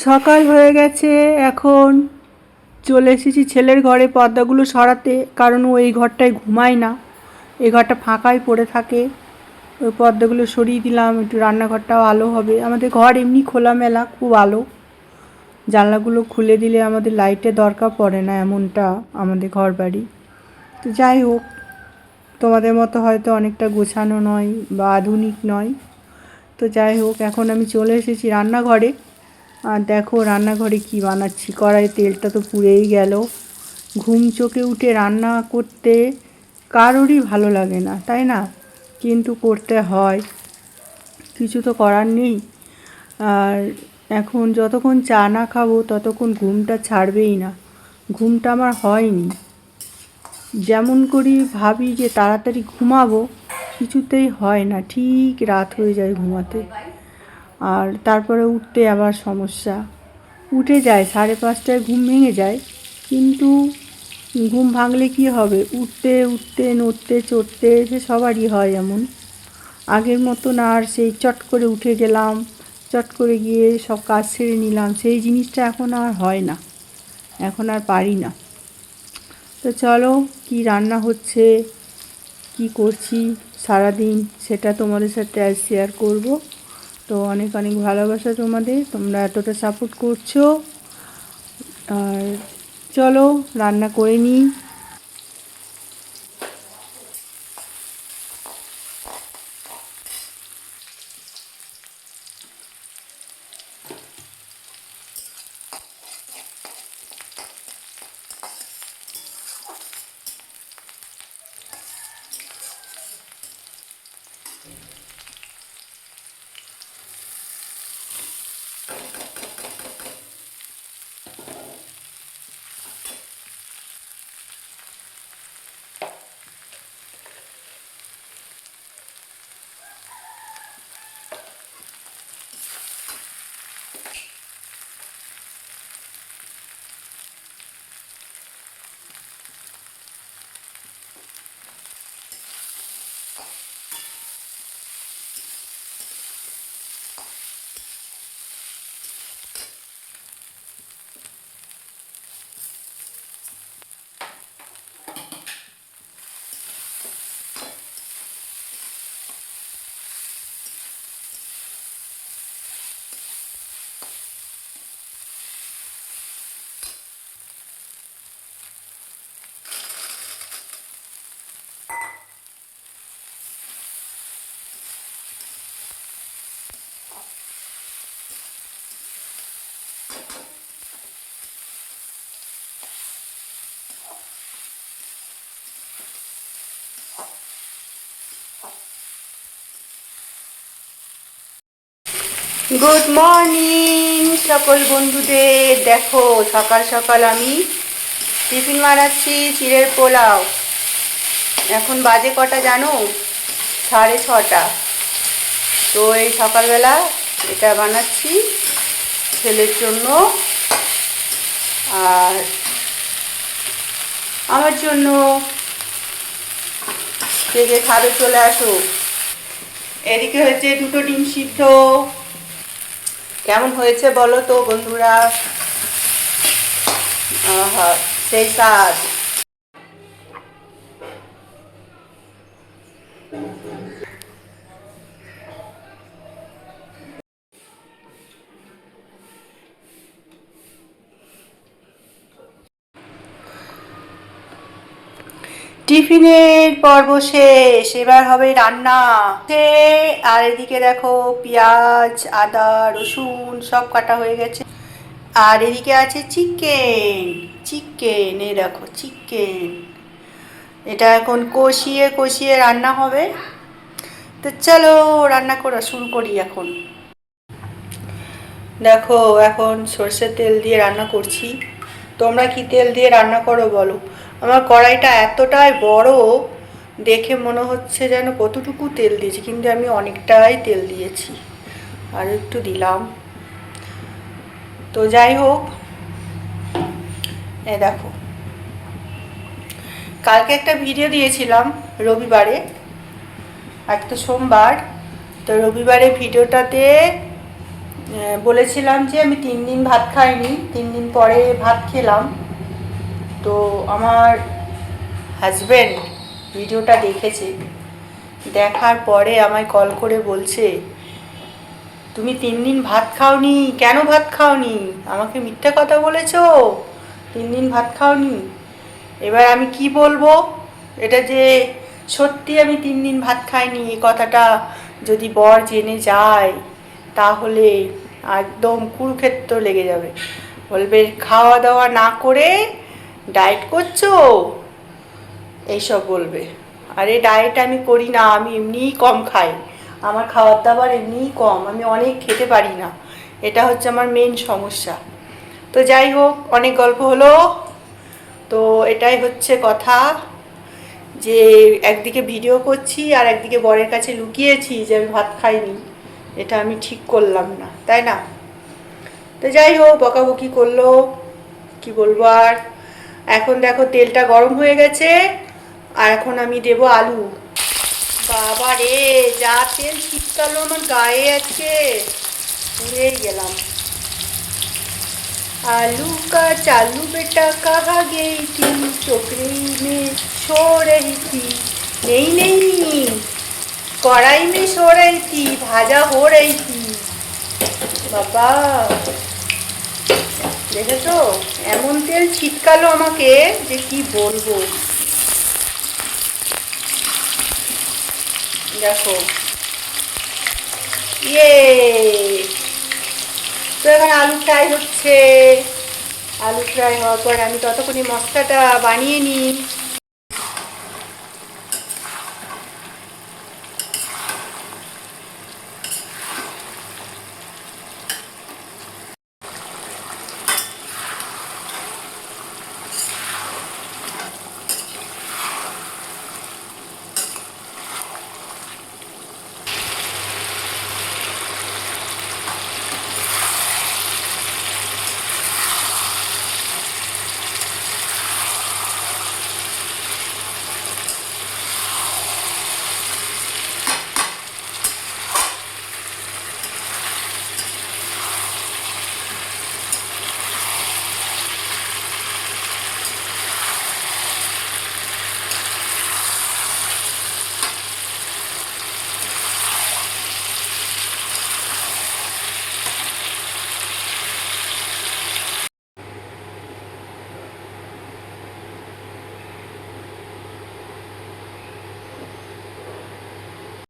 সকাল হয়ে গেছে। এখন চলে এসেছি ছেলের ঘরে পর্দাগুলো সরাতে, কারণ ও এই ঘরটায় ঘুমায় না, এই ঘরটা ফাঁকাই পড়ে থাকে। ওই পর্দাগুলো সরিয়ে দিলাম, একটু রান্নাঘরটাও আলো হবে। আমাদের ঘর এমনি খোলামেলা, খুব আলো। জানলাগুলো খুলে দিলে আমাদের লাইটের দরকার পড়ে না, এমনটা আমাদের ঘর বাড়ি। তো যাই হোক, তোমাদের মতো হয়তো অনেকটা গোছানো নয় বা আধুনিক নয়। তো যাই হোক, এখন আমি চলে এসেছি রান্নাঘরে। আর দেখো রান্নাঘরে কি বানাচ্ছি। কড়াইয়ে তেলটা তো পুড়েই গেল। ঘুম চোখে উঠে রান্না করতে কারোরই ভালো লাগে না, তাই না? কিন্তু করতে হয়, কিছু তো করার নেই। আর এখন যতক্ষণ চা না খাবো ততক্ষণ ঘুমটা ছাড়বেই না। ঘুমটা আমার হয়নি, যেমন করি ভাবি যে তাড়াতাড়ি ঘুমাবো, কিছুতেই হয় না, ঠিক রাত হয়ে যায় ঘুমাতে। আর তারপরে উঠতে আবার সমস্যা। উঠে যায় 5:30টায়, ঘুম ভেঙে যায়, কিন্তু ঘুম ভাঙলে কি হবে, উঠতে উঠতে নড়তে চড়তে যে সবারই হয় এমন। আগের মতন আর সেই চট করে উঠে গেলাম, চট করে গিয়ে সব কাজ সেরে নিলাম, সেই জিনিসটা এখন আর হয় না, এখন আর পারি না। তো চলো, কি রান্না হচ্ছে, কি করছি সারাদিন, সেটা তোমাদের সাথে আজ শেয়ার করব। তো অনেক অনেক ভালোবাসা তোমাদের, তোমরা এতটা সাপোর্ট করছো। আর চলো রান্না করে নিই। গুড মর্নিং সকল বন্ধুদের। দেখো সকাল সকাল আমি টিফিন বানাচ্ছি, চিড়ের পোলাও। এখন বাজে কটা জানো? 6:30। তো এই সকালবেলা এটা বানাচ্ছি ছেলের জন্য আর আমার জন্য। কে কে খাবে চলে আসো। এদিকে হয়েছে 2টো ডিম সিদ্ধ। কেমন হয়েছে বলো তো বন্ধুরা? আহা, সেই স্বাদ। টিফিনের পর্ব শেষ, এবার হবে রান্না। আর এদিকে দেখো পেঁয়াজ আদা রসুন সব কাটা হয়ে গেছে। আর এদিকে আছে চিকেন। চিকেন, এই দেখো চিকেন। এটা এখন কষিয়ে কষিয়ে রান্না হবে। তো চলো রান্না করা শুরু করি এখন। দেখো এখন সর্ষের তেল দিয়ে রান্না করছি। তোমরা কি তেল দিয়ে রান্না করো বলো? আমার কড়াইটা এতটাই বড়, দেখে মনে হচ্ছে যেন কতটুকু তেল দিয়েছি, কিন্তু আমি অনেকটাই তেল দিয়েছি, আর একটু দিলাম। তো যাই হোক, এ দেখো কালকে একটা ভিডিও দিয়েছিলাম রবিবারে, আজ তো সোমবার। তো রবিবারে ভিডিওটাতে বলেছিলাম যে আমি 3 দিন ভাত খাইনি, 3 দিন পরে ভাত খেলাম। তো আমার হাজব্যান্ড ভিডিওটা দেখেছে, দেখার পরে আমায় কল করে বলছে, তুমি 3 দিন ভাত খাওনি, কেন ভাত খাওনি? আমাকে মিথ্যা কথা বলেছো, 3 দিন ভাত খাওনি। এবার আমি কি বলবো? এটা যে সত্যি আমি 3 দিন ভাত খাইনি এই কথাটা যদি বর জেনে যায়, তাহলে একদম কুরুক্ষেত্র লেগে যাবে। বলবে খাওয়া দাওয়া না করে ডায়েট করছো, এইসব বলবে। আরে ডায়েট আমি করি না, আমি এমনিই কম খাই, আমার খাবার দাবার এমনিই কম, আমি অনেক খেতে পারি না, এটা হচ্ছে আমার মেন সমস্যা। তো যাই হোক, অনেক গল্প হলো। তো এটাই হচ্ছে কথা, যে একদিকে ভিডিও করছি আর একদিকে বরের কাছে লুকিয়েছি যে আমি ভাত খাইনি, এটা আমি ঠিক করলাম না, তাই না? তো যাই হোক, বকাবকি করলো, কি বলবো আর। এখন দেখো তেলটা গরম হয়ে গেছে, আর এখন আমি দেব আলু। বাবা রে, যা তেল ছিটকালো আমার গায়ে, আছে পুড়েই গেলাম। आलू का चालू बेटा कहाँ गई थी, टोकरी में सो रही थी। नहीं नहीं, कढ़ाई में सो रही थी, भाजा हो रही थी। বাবা, দেখেছো এমন তেল ছিটকালো আমাকে যে কি বলবো। দেখো, ইয়ে, তো এবার আলু ফ্রাই হচ্ছে। আলু ফ্রাই হওয়ার পর আমি ততক্ষণে মশলাটা বানিয়ে নিই।